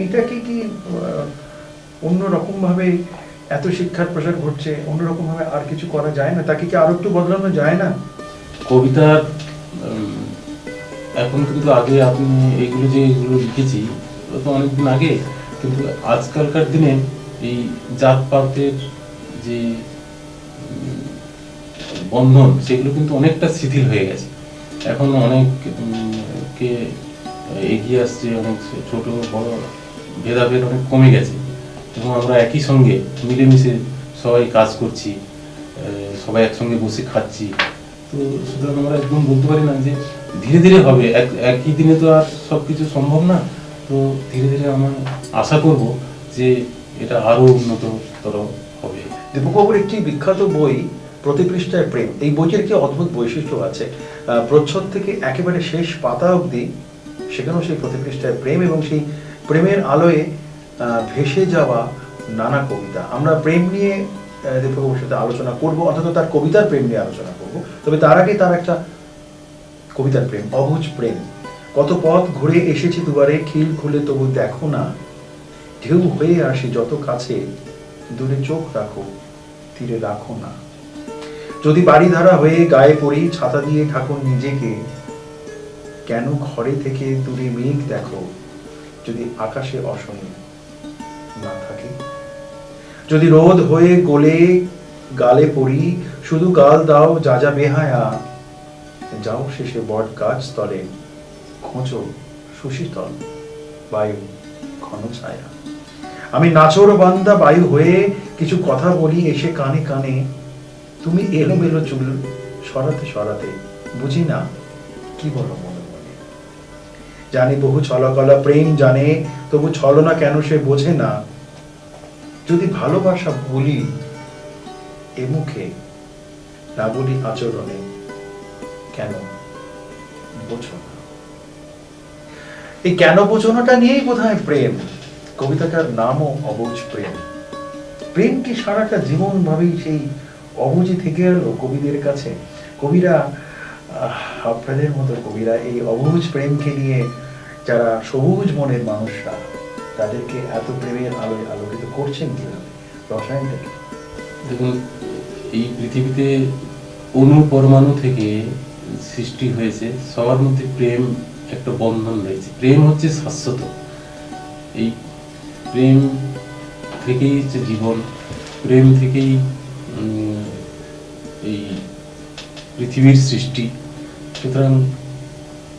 এটাকে কি অন্যরকম ভাবে এত শিক্ষার প্রসার ঘটছে, অন্যরকম ভাবে আর কিছু করা যায় না? তাকে কি আরো একটু বদলানো যায় না? কবিতার এখন কিন্তু আগে আপনি এইগুলো যে এগুলো লিখেছি ওগুলো তো অনেকদিন আগে, কিন্তু আজকালকার দিনে এই জাতপাতের যে বন্ধন সেগুলো কিন্তু অনেকটা শিথিল হয়ে গেছে। এখন অনেক কে এগিয়ে আসছে, অনেক ছোট বড় ভেদাভেদ অনেক কমে গেছে এবং আমরা একই সঙ্গে মিলেমিশে সবাই কাজ করছি, সবাই একসঙ্গে বসে খাচ্ছি। তো সুতরাং আমরা একদম বলতে পারি না যে ধীরে ধীরে হবে, একই দিনে তো আর সব কিছু সম্ভব না। তো ধীরে ধীরে আমরা আশা করব যে এটা আরও উন্নততর হবে। দীপকবাবুর একটি বিখ্যাত বই প্রতি পৃষ্ঠায় প্রেম, এই বইটির কি অদ্ভুত বৈশিষ্ট্য আছে, প্রচ্ছদ থেকে একেবারে শেষ পাতা অবধি সেখানেও সেই প্রতি পৃষ্ঠায় প্রেম এবং সেই প্রেমের আলোয় ভেসে যাওয়া নানা কবিতা। আমরা প্রেম নিয়ে দীপকবাবুর সাথে আলোচনা করব, অন্তত তার কবিতার প্রেম নিয়ে আলোচনা করব। তবে তার আগে তার একটা কবিতার প্রেম, অবুঝ প্রেম। কত পথ ঘুরে এসেছি দুবারে, খিল খুলে তবু দেখো না, ঢেউ হয়ে আসি যত কাছে, দূরে চোখ রাখো তীরে রাখো না। যদি বাড়িধারা হয়ে গায়ে পড়ি, ছাতা দিয়ে ঢাকুন নিজেকে, কেন ঘরে থেকে দূরে মেঘ দেখো, যদি আকাশে অশনি না থাকে। যদি রোদ হয়ে গলে গালে পড়ি, শুধু গাল দাও যা যা বেহায়া, যাও শেষে বট গাছ তলে, খোঁচো সুশীতল বায়ু ঘন ছায়া। আমি নাচর বান্দা বায়ু হয়ে কিছু কথা বলি এসে কানে কানে, তুমি এলোমেলো চুল সরাতে সরাতে বুঝি না কি বলো মনে মনে। জানি বহু ছলকলা প্রেম জানে, তবু ছলনা কেন সে বোঝে না। যদি ভালোবাসা বলি এ মুখে, না বলি আচরণে, কেন বোঝো না। এই কেন বোঝো নাটা নিয়েই বোধহয় প্রেম। কবিতাটার নামও অবুঝ প্রেম। প্রেম কি সারাটা জীবন ভাবেই সেই অবুঝই থেকে এলো কবিদের কাছে? কবিরা, আপনাদের মতো কবিরা এই অবুঝ প্রেমকে নিয়ে, যারা সবুজ মনের মানুষরা, তাদেরকে এত প্রেমের আলোয় আলোকিত করছেন কিভাবে? রসায়নটা কি? দেখুন, এই পৃথিবীতে অণু পরমাণু থেকে সৃষ্টি হয়েছে, সবার মধ্যে প্রেম একটা বন্ধন রয়েছে। প্রেম হচ্ছে শাশ্বত। এই প্রেম থেকেই হচ্ছে জীবন, প্রেম থেকেই এই পৃথিবীর সৃষ্টি। সুতরাং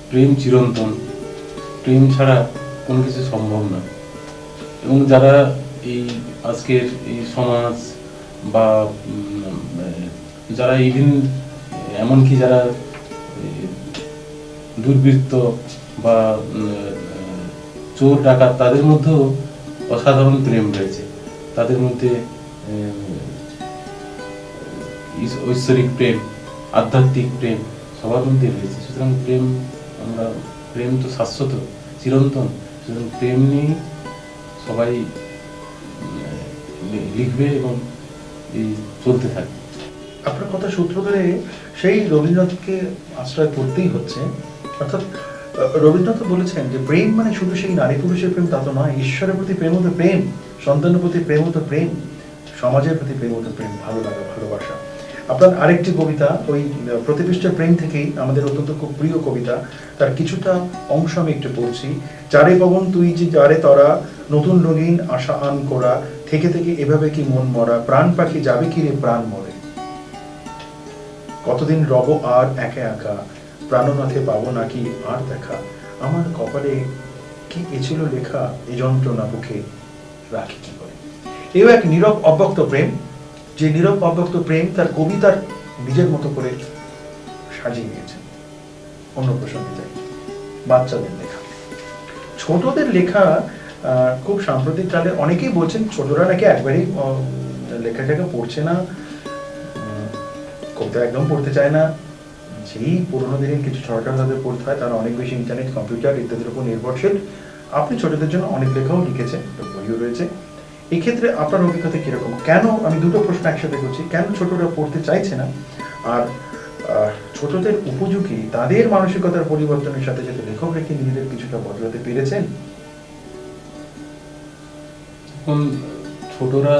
প্রেম চিরন্তন, প্রেম ছাড়া কোনো কিছু সম্ভব না। এবং যারা এই আজকের এই সমাজ বা যারা ইভিন এমনকি যারা দুর্বৃত্ত বা চোর ডাকাত, তাদের মধ্যেও অসাধারণ প্রেম রয়েছে। তাদের মধ্যে ঐশ্বরিক প্রেম, আধ্যাত্মিক প্রেম সবার মধ্যে রয়েছে। সুতরাং প্রেম তো শাশ্বত, চিরন্তন। সুতরাং প্রেম নিয়ে সবাই লিখবে এবং এই চলতে থাকবে। আপনার কথা সূত্র ধরে সেই রবীন্দ্রনাথকে আশ্রয় করতেই হচ্ছে। অর্থাৎ রবীন্দ্রনাথ বলেছেন যে প্রেম মানে শুধু সেই নারী পুরুষের প্রেম তা তো নয়, ঈশ্বরের প্রতি প্রেম তো প্রেম, সন্তানের প্রতি প্রেম তো প্রেম, সমাজের প্রতি প্রেম তো প্রেম, ভালো লাগা, ভালোবাসা। আপনার আরেকটি কবিতা ওই প্রতিপৃষ্ঠের প্রেম থেকেই, আমাদের অত্যন্ত খুব প্রিয় কবিতা, তার কিছুটা অংশ আমি একটু পড়ছি। চারে পবন তুই যে যারে তরা, নতুন রঙিন আশা আন করা, থেকে থেকে এভাবে কি মন মরা, প্রাণ পাখি যাবে কি রে প্রাণ মরে, কতদিন রব আর একা একা, প্রাণনাথে পাবো নাকি আর দেখা, আমার কপালে কি এছিল লেখা, এ যন্ত্রণা বুকে রাখি কি করে। এও এক নীরব অব্যক্ত প্রেম, যে নীরব অব্যক্ত প্রেম তার কবিতার নিজের মতো করে সাজিয়ে নিয়েছেন। অন্য প্রসঙ্গে যাই, বাচ্চাদের লেখা, ছোটদের লেখা। খুব সাম্প্রতিক কালে অনেকেই বলছেন ছোটরা নাকি একবারেই লেখাটাকে পড়ছে না, কবিতা একদম পড়তে চায় না। যেই পুরোনো দিনের কিছু ছড়াটা তাদের পড়তে হয়, তারা অনেক বেশি ইন্টারনেট, কম্পিউটার ইত্যাদির উপর নির্ভরশীল। আপনি ছোটদের জন্য অনেক লেখাও লিখেছেন, বইও রয়েছে। এক্ষেত্রে আপনার অভিজ্ঞতা কিরকম? কেন, আমি দুটো প্রশ্ন একসাথে করছি, কেন ছোটরা পড়তে চাইছে না, আর ছোটদের উপযোগী তাদের মানসিকতার পরিবর্তনের সাথে সাথে লেখকরা কি নিজেদের কিছুটা বদলাতে পেরেছেন? এখন ছোটরা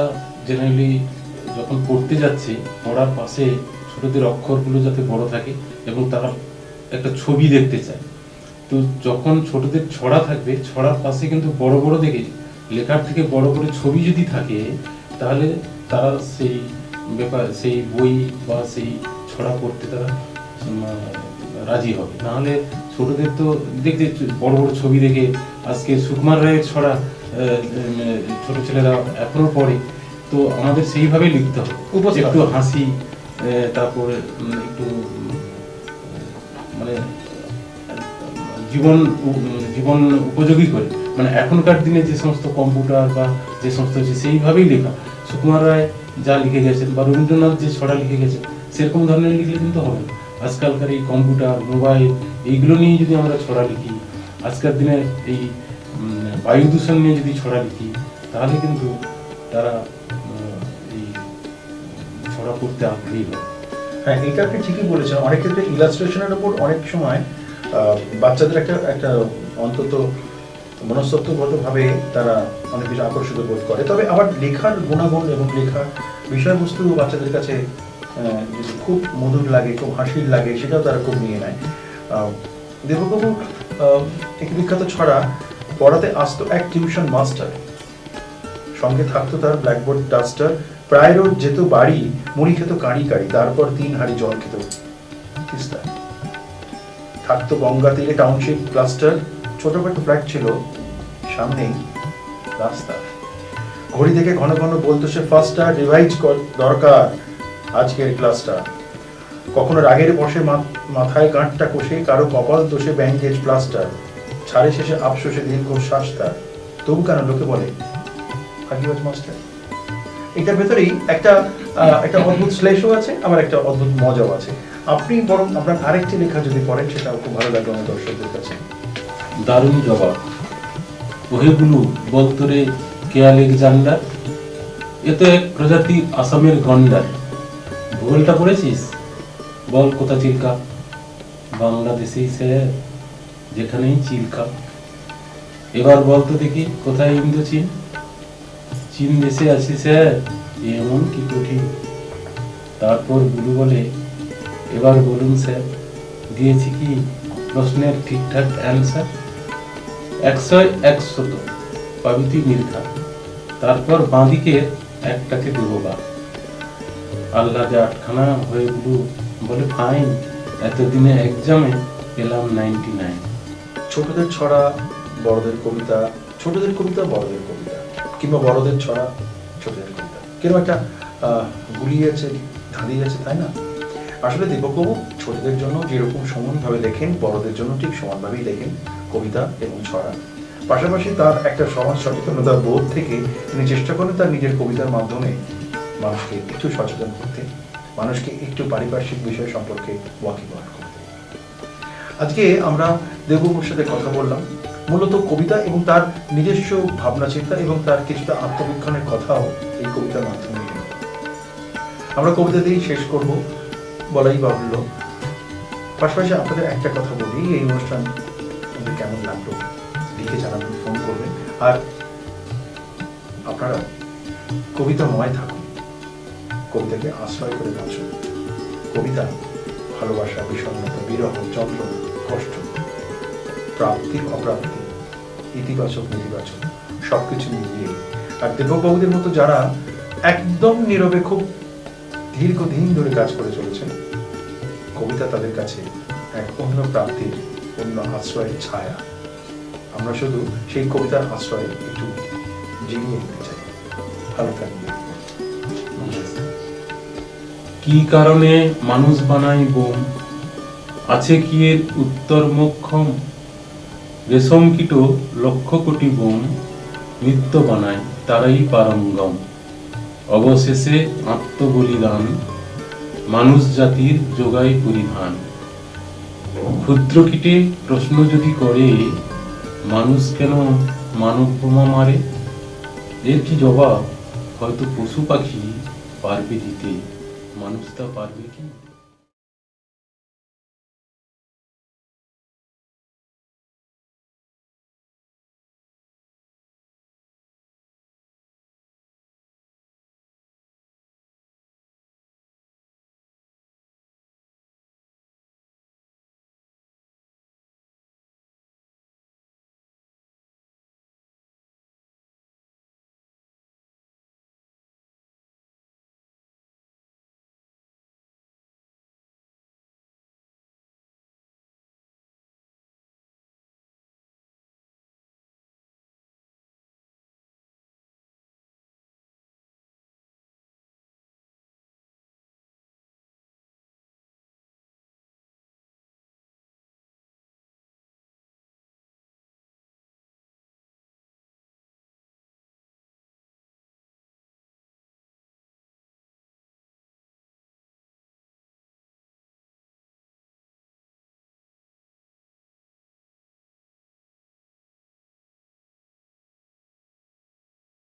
জেনারেলি যখন পড়তে যাচ্ছে, পড়ার পাশে ছোটদের অক্ষরগুলো যাতে বড় থাকে এবং তারা একটা ছবি দেখতে চায়। তো যখন ছোটদের ছড়া থাকবে, ছড়ার পাশে কিন্তু বড় বড় দেখে লেখার থেকে বড় করে ছবি যদি থাকে, তাহলে তারা সেই বই বা সেই ছড়া পড়তে তারা রাজি হবে। নাহলে ছোটদের তো দেখতে বড় বড় ছবি দেখে, আজকে সুকুমার রায়ের ছড়া ছোট ছেলেরা এখনো পড়ে, তো আমাদের সেইভাবেই লিখতে হবে, একটু হাসি, তারপরে একটু মানে জীবন উপযোগী করে, মানে এখনকার দিনে যে সমস্ত কম্পিউটার বা যে সমস্ত সেইভাবেই লেখা। সুকুমার রায় যা লিখে গেছেন বা রবীন্দ্রনাথ যে ছড়া লিখে গেছেন, সেরকম ধরনের লিখলে কিন্তু হবে না। আজকালকার এই কম্পিউটার, মোবাইল, এইগুলো নিয়ে যদি আমরা ছড়া লিখি, আজকের দিনে এই বায়ু দূষণ নিয়ে যদি ছড়া লিখি, তাহলে কিন্তু তারা এই ছড়া পড়তে আগ্রহী হবে। হ্যাঁ, এটা আপনি ঠিকই বলেছেন। অনেক ক্ষেত্রে ইলাস্ট্রেশনের উপর অনেক সময় বাচ্চাদের একটা অন্তত মনস্তত্ত্বগতভাবে তারা অনেক কিছু আকর্ষিত বোধ করে। তবে আবার লেখার গুণাগুণ এবং লেখার বিষয়বস্তু বাচ্চাদের কাছে যদি খুব মধুর লাগে, খুব হাসির লাগে, সেটাও তারা খুব নিয়ে নেয়। দেবপ্রভুর একটি বিখ্যাত ছড়া, পড়াতে আসতো এক টিউশন মাস্টার, সঙ্গে থাকতো তার ব্ল্যাকবোর্ড ডাস্টার, প্রায় রোজ যেত বাড়ি, মুড়ি খেত কাঁড়ি কাঁড়ি, তারপর 3 হাঁড়ি জল খেত তিস্তা। থাকতো গঙ্গা তীরে টাউনশিপ ক্লাস্টার, ছোটখাটো ফ্ল্যাট ছিল সামনেই রাস্তা। ঘড়ি দেখে ঘন ঘন বলতো সে ফার্স্টটা রিভাইজ দরকার আজকের ক্লাসটা। কখনো রাগের বসে মাথায় গাঁটটা কষে, কারো কপাল দোষে ব্যান্ডেজ প্লাস্টার, ছাড়ে শেষে আফসোসে দীর্ঘশ্বাস তার, তবু কেন লোকে বলে ফাঁকিবাজ মাস্টার। এটার ভেতরেই একটা অদ্ভুত শ্লেষও আছে, আবার একটা অদ্ভুত মজাও আছে। আপনি বরং আপনার আরেকটি লেখা যদি পড়েন, সেটাও খুব ভালো লাগবে আমার দর্শকদের কাছে। দারুণ জবাব। ওহে বুলু বলতরে কে আলেকজান্ডার, এ তো এক প্রজাতি আসামের গন্ডার। ভূগোলটা পড়েছিস? বল কোথা চিল্কা? বাংলাদেশেই স্যার, যেখানেই চিল্কা। এবার বলতো দেখি কোথায় ইন্দোচীন? চীন দেশে আছি স্যার, এমন কি কঠিন? তারপর বুলু বলে, এবার বলুন স্যার, দিয়েছি কি প্রশ্নের ঠিকঠাক অ্যান্সার? 100 পাবি তুই নির্ঘাত। তারপর বাঁদিকে একটাকে দেবো বা। আল্লাহ যে 8খানা হয়ে বুলু বলে ফাইন, এতদিনে এক্সামে পেলাম 99। ছোটদের ছড়া, বড়দের কবিতা, ছোটদের কবিতা বড়দের কবিতা, কিংবা বড়দের ছড়া ছোটদের কবিতা, কিরকম একটা গুলিয়েছে, ধাঁধিয়েছে, তাই না? আসলে দীপকবাবু ছোটদের জন্য যেরকম সমানভাবে লেখেন, বড়দের জন্য ঠিক সমানভাবেই লেখেন কবিতা এবং ছড়া। পাশাপাশি তার একটা সমাজ সচেতনতার বোধ থেকে তিনি চেষ্টা করেন তার নিজের কবিতার মাধ্যমে মানুষকে একটু সচেতন করতে, মানুষকে একটু পারিপার্শ্বিক বিষয় সম্পর্কে ওয়াকিবহাল করতে। আজকে আমরা দেববাবুর সাথে কথা বললাম মূলত কবিতা এবং তার নিজস্ব ভাবনা চিন্তা এবং তার কিছুটা আত্মবিজ্ঞানের কথাও এই কবিতার মাধ্যমে এলো। আমরা কবিতা দিয়েই শেষ করব, বলাই বাহুল্য। পাশাপাশি আপনাদের একটা কথা বলি, এই অনুষ্ঠান আমাদের কেমন লাগলো লিখে জানাবেন, ফোন করবেন। আর আপনারা কবিতাময় থাকুন, কবিতাকে আশ্রয় করে বাঁচুন। কবিতা ভালোবাসা, বিষণ্ণতা, বিরহ, যন্ত্রণা, কষ্ট, প্রাপ্তি অপ্রাপ্তি, ইতিবাচক নেতিবাচক সবকিছু মিলিয়ে। আর দেববাবুদের মতো যারা একদম নীরবে খুব দীর্ঘদিন ধরে কাজ করে চলেছেন, কবিতা তাদের কাছে এক অন্য প্রাপ্তির, অন্য আশ্রয়ের ছায়া। আমরা শুধু সেই কবিতার আশ্রয়ে একটু জিনিয়ে নিতে চাই। ভালো থাকবে। কি কারণে মানুষ বানায় বোম? আছে কি এর উত্তর মোক্ষম? রেশম কীট লক্ষ কোটি বোম, নৃত্য বানায় তারাই পারঙ্গম। অবশেষে আত্মবলিদান, মানুষ জাতির যোগায় পরিধান। ক্ষুদ্র কীটে প্রশ্ন যদি করে, মানুষ কেন মানব বোমা মারে? এর কি জবাব হয়তো পশু পাখি পারবে দিতে, মানুষ তা পারবে কি?